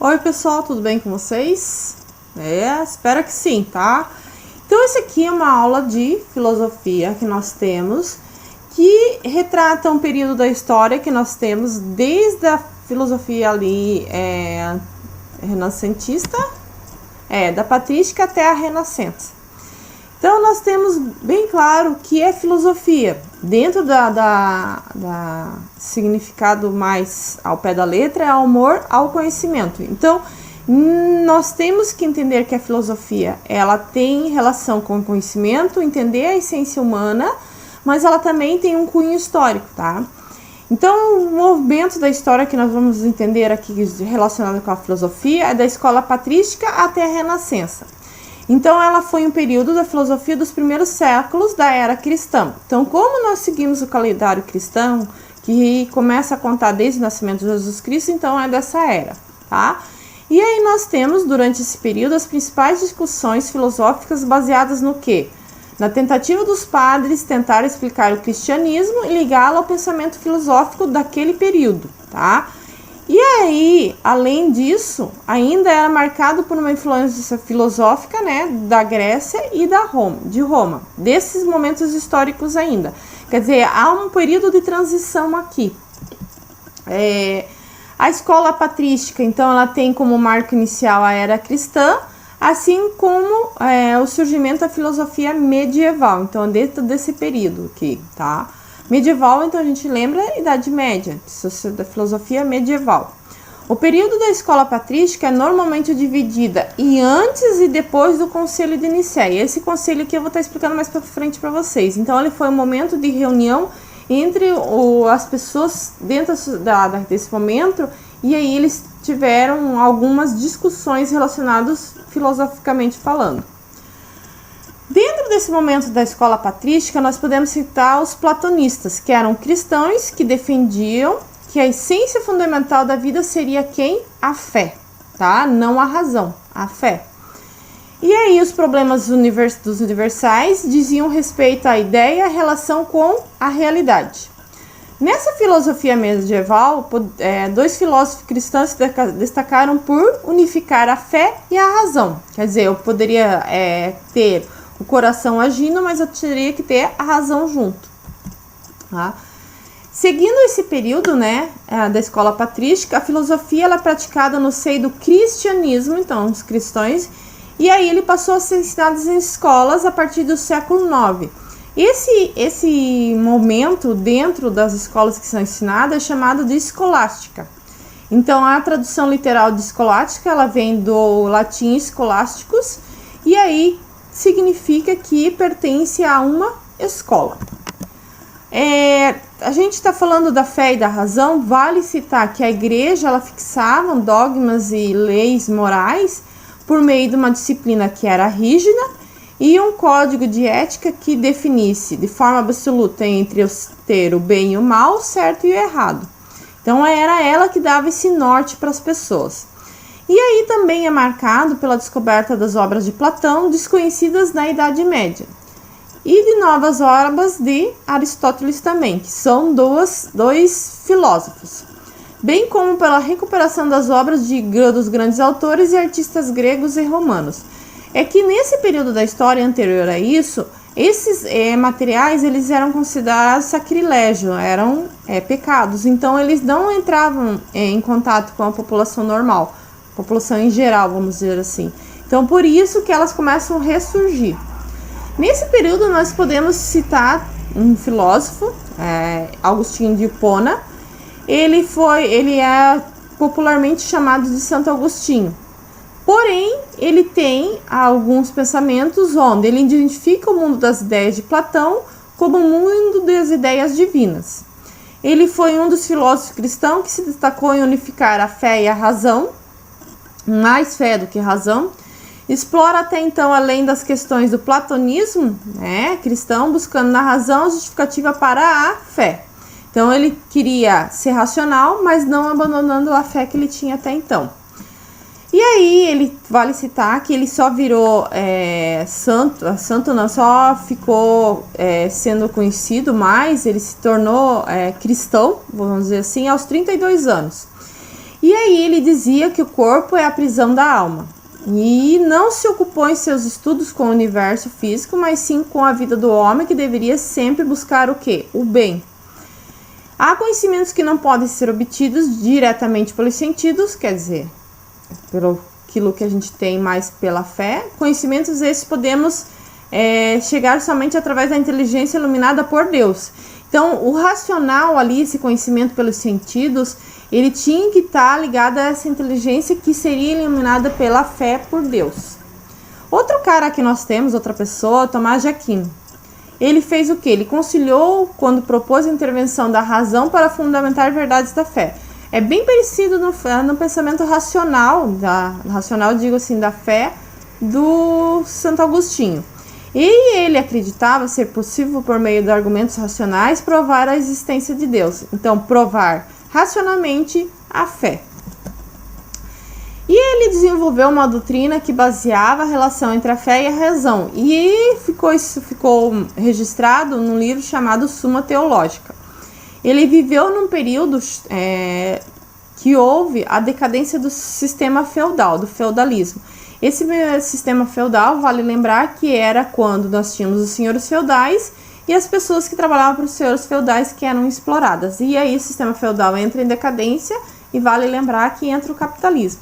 Oi pessoal, tudo bem com vocês? Espero que sim, tá? Então esse aqui é uma aula de filosofia que nós temos, que retrata um período da história que nós temos desde a filosofia ali renascentista, da patrística até a renascença. Então nós temos bem claro que é filosofia, dentro da significado mais ao pé da letra, é amor ao conhecimento. Então nós temos que entender que a filosofia, ela tem relação com o conhecimento, entender a essência humana, mas ela também tem um cunho histórico, tá? Então o movimento da história que nós vamos entender aqui relacionado com a filosofia é da escola patrística até a renascença. Então ela foi um período da filosofia dos primeiros séculos da era cristã. Então, como nós seguimos o calendário cristão, que começa a contar desde o nascimento de Jesus Cristo, então é dessa era, tá? E aí nós temos, durante esse período, as principais discussões filosóficas baseadas no quê? Na tentativa dos padres tentar explicar o cristianismo e ligá-lo ao pensamento filosófico daquele período, tá? E aí, além disso, ainda era marcado por uma influência filosófica, né, da Grécia e de Roma, desses momentos históricos ainda. Quer dizer, há um período de transição aqui. A escola patrística, então, ela tem como marco inicial a era cristã, assim como o surgimento da filosofia medieval, então, dentro desse período aqui, tá? Medieval, então a gente lembra a Idade Média, da filosofia medieval. O período da escola patrística é normalmente dividida em antes e depois do Concílio de Nicéia. Esse concílio aqui eu vou estar explicando mais para frente para vocês. Então ele foi um momento de reunião entre as pessoas dentro desse momento, e aí eles tiveram algumas discussões relacionadas filosoficamente falando. Dentro desse momento da escola patrística, nós podemos citar os platonistas, que eram cristãos que defendiam que a essência fundamental da vida seria quem? A fé, tá? Não a razão, a fé. E aí os problemas dos universais diziam respeito à ideia e à relação com a realidade. Nessa filosofia medieval, dois filósofos cristãos se destacaram por unificar a fé e a razão. Quer dizer, eu poderia ter o coração agindo, mas eu teria que ter a razão junto, tá? Seguindo esse período, né, da escola patrística, a filosofia ela é praticada no seio do cristianismo, então os cristãos, e aí ele passou a ser ensinado em escolas a partir do século IX. Esse momento dentro das escolas que são ensinadas é chamado de escolástica. Então a tradução literal de escolástica, ela vem do latim scholasticus, e aí significa que pertence a uma escola. A gente está falando da fé e da razão, vale citar que a igreja ela fixava dogmas e leis morais por meio de uma disciplina que era rígida e um código de ética que definisse de forma absoluta entre ter o bem e o mal, o certo e o errado. Então era ela que dava esse norte para as pessoas. E aí também é marcado pela descoberta das obras de Platão, desconhecidas na Idade Média, e de novas obras de Aristóteles também, que são dois filósofos, bem como pela recuperação das obras dos grandes autores e artistas gregos e romanos. É que nesse período da história anterior a isso, esses materiais eles eram considerados sacrilégio, eram pecados, então eles não entravam em contato com a população normal, população em geral, vamos dizer assim. Então, por isso que elas começam a ressurgir. Nesse período, nós podemos citar um filósofo, Agostinho de Hipona. Ele é popularmente chamado de Santo Agostinho. Porém, ele tem alguns pensamentos onde ele identifica o mundo das ideias de Platão como o mundo das ideias divinas. Ele foi um dos filósofos cristãos que se destacou em unificar a fé e a razão, mais fé do que razão. Explora até então além das questões do platonismo, cristão, buscando na razão a justificativa para a fé. Então ele queria ser racional, mas não abandonando a fé que ele tinha até então. E aí ele vale citar que ele só virou santo não, só ficou sendo conhecido mais, ele se tornou cristão, vamos dizer assim, aos 32 anos. E aí ele dizia que o corpo é a prisão da alma. E não se ocupou em seus estudos com o universo físico, mas sim com a vida do homem, que deveria sempre buscar o quê? O bem. Há conhecimentos que não podem ser obtidos diretamente pelos sentidos, quer dizer, pelo aquilo que a gente tem mais pela fé. Conhecimentos esses podemos chegar somente através da inteligência iluminada por Deus. Então, o racional ali, esse conhecimento pelos sentidos, ele tinha que estar ligado a essa inteligência que seria iluminada pela fé por Deus. Outro cara que nós temos, outra pessoa, Tomás de Aquino. Ele fez o quê? Ele conciliou quando propôs a intervenção da razão para fundamentar verdades da fé. É bem parecido no pensamento racional, racional digo assim, da fé do Santo Agostinho. E ele acreditava ser possível, por meio de argumentos racionais, provar a existência de Deus. Então, provar racionalmente a fé. E ele desenvolveu uma doutrina que baseava a relação entre a fé e a razão. E isso ficou registrado num livro chamado Suma Teológica. Ele viveu num período que houve a decadência do sistema feudal, do feudalismo. Esse sistema feudal, vale lembrar que era quando nós tínhamos os senhores feudais e as pessoas que trabalhavam para os senhores feudais que eram exploradas. E aí o sistema feudal entra em decadência e vale lembrar que entra o capitalismo.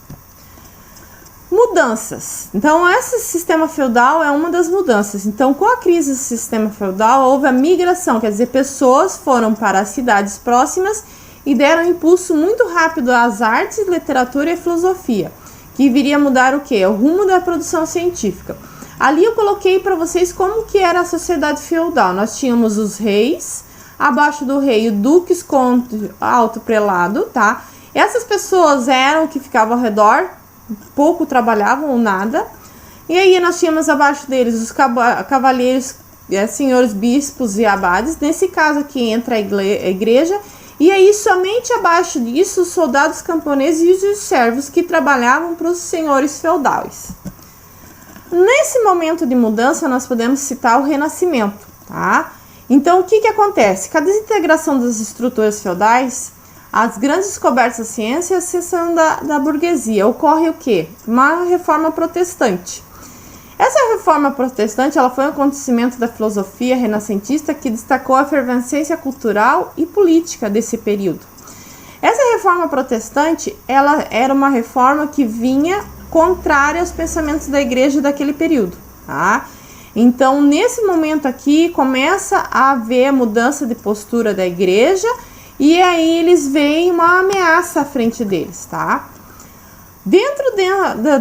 Mudanças. Então, esse sistema feudal é uma das mudanças. Então, com a crise do sistema feudal, houve a migração, quer dizer, pessoas foram para as cidades próximas e deram um impulso muito rápido às artes, literatura e filosofia, que viria mudar o quê? O rumo da produção científica. Ali eu coloquei para vocês como que era a sociedade feudal. Nós tínhamos os reis, abaixo do rei o duques, conde, alto prelado, tá? Essas pessoas eram que ficavam ao redor, pouco trabalhavam ou nada. E aí nós tínhamos abaixo deles os cavaleiros, senhores bispos e abades. Nesse caso aqui entra a igreja. E aí, somente abaixo disso, os soldados camponeses e os servos que trabalhavam para os senhores feudais. Nesse momento de mudança, nós podemos citar o Renascimento, tá? Então, o que acontece? Com a desintegração das estruturas feudais, as grandes descobertas da ciência e a ascensão da burguesia, ocorre o quê? Uma reforma protestante. Essa reforma protestante ela foi um acontecimento da filosofia renascentista que destacou a efervescência cultural e política desse período. Essa reforma protestante ela era uma reforma que vinha contrária aos pensamentos da igreja daquele período. Tá? Então, nesse momento aqui, começa a haver mudança de postura da igreja e aí eles veem uma ameaça à frente deles. Tá? Dentro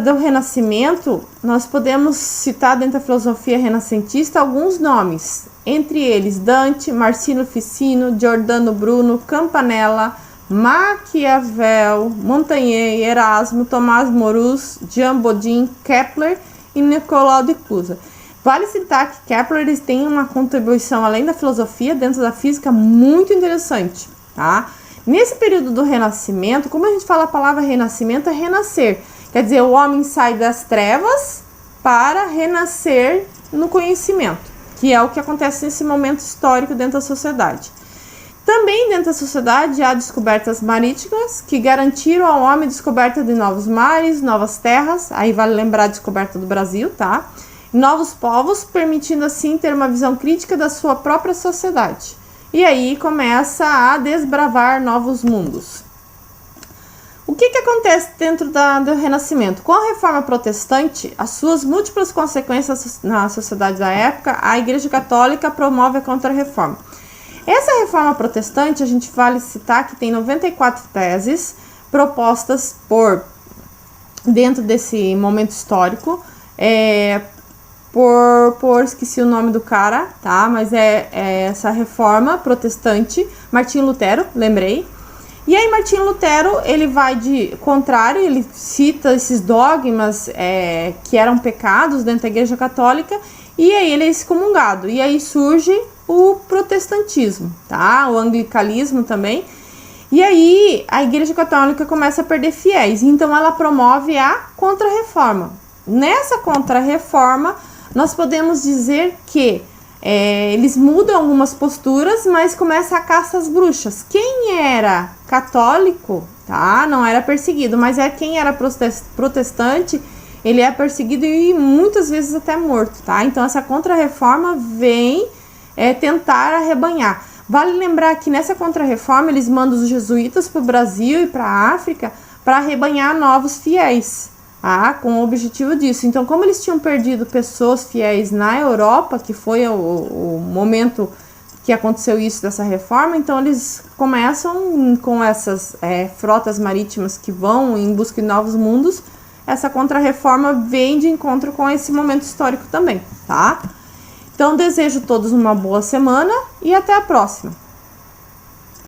do Renascimento, nós podemos citar dentro da filosofia renascentista alguns nomes, entre eles Dante, Marsilio Ficino, Giordano Bruno, Campanella, Maquiavel, Montaigne, Erasmo, Tomás Morus, Jean Bodin, Kepler e Nicolau de Cusa. Vale citar que Kepler tem uma contribuição além da filosofia dentro da física muito interessante, tá? Nesse período do Renascimento, como a gente fala a palavra renascimento, é renascer. Quer dizer, o homem sai das trevas para renascer no conhecimento, que é o que acontece nesse momento histórico dentro da sociedade. Também dentro da sociedade há descobertas marítimas que garantiram ao homem a descoberta de novos mares, novas terras, aí vale lembrar a descoberta do Brasil, tá? Novos povos, permitindo assim ter uma visão crítica da sua própria sociedade. E aí começa a desbravar novos mundos. O que acontece dentro do Renascimento? Com a reforma protestante, as suas múltiplas consequências na sociedade da época, a Igreja Católica promove a Contra-Reforma. Essa reforma protestante, a gente vale citar que tem 94 teses propostas dentro desse momento histórico, esqueci o nome do cara, tá? Mas é essa reforma protestante, Martinho Lutero, lembrei. E aí Martinho Lutero, ele vai de contrário, ele cita esses dogmas que eram pecados dentro da Igreja Católica, e aí ele é excomungado. E aí surge o protestantismo, tá? O anglicanismo também. E aí a Igreja Católica começa a perder fiéis, então ela promove a Contra-Reforma. Nessa Contra-Reforma, nós podemos dizer que Eles mudam algumas posturas, mas começa a caça às bruxas. Quem era católico, tá, não era perseguido, mas quem era protestante, ele é perseguido e muitas vezes até morto, tá? Então essa contra-reforma vem tentar arrebanhar. Vale lembrar que nessa contra-reforma eles mandam os jesuítas para o Brasil e para a África para arrebanhar novos fiéis, com o objetivo disso. Então, como eles tinham perdido pessoas fiéis na Europa, que foi o momento que aconteceu isso dessa reforma, então eles começam com essas frotas marítimas que vão em busca de novos mundos. Essa contra-reforma vem de encontro com esse momento histórico também, tá? Então, desejo a todos uma boa semana e até a próxima!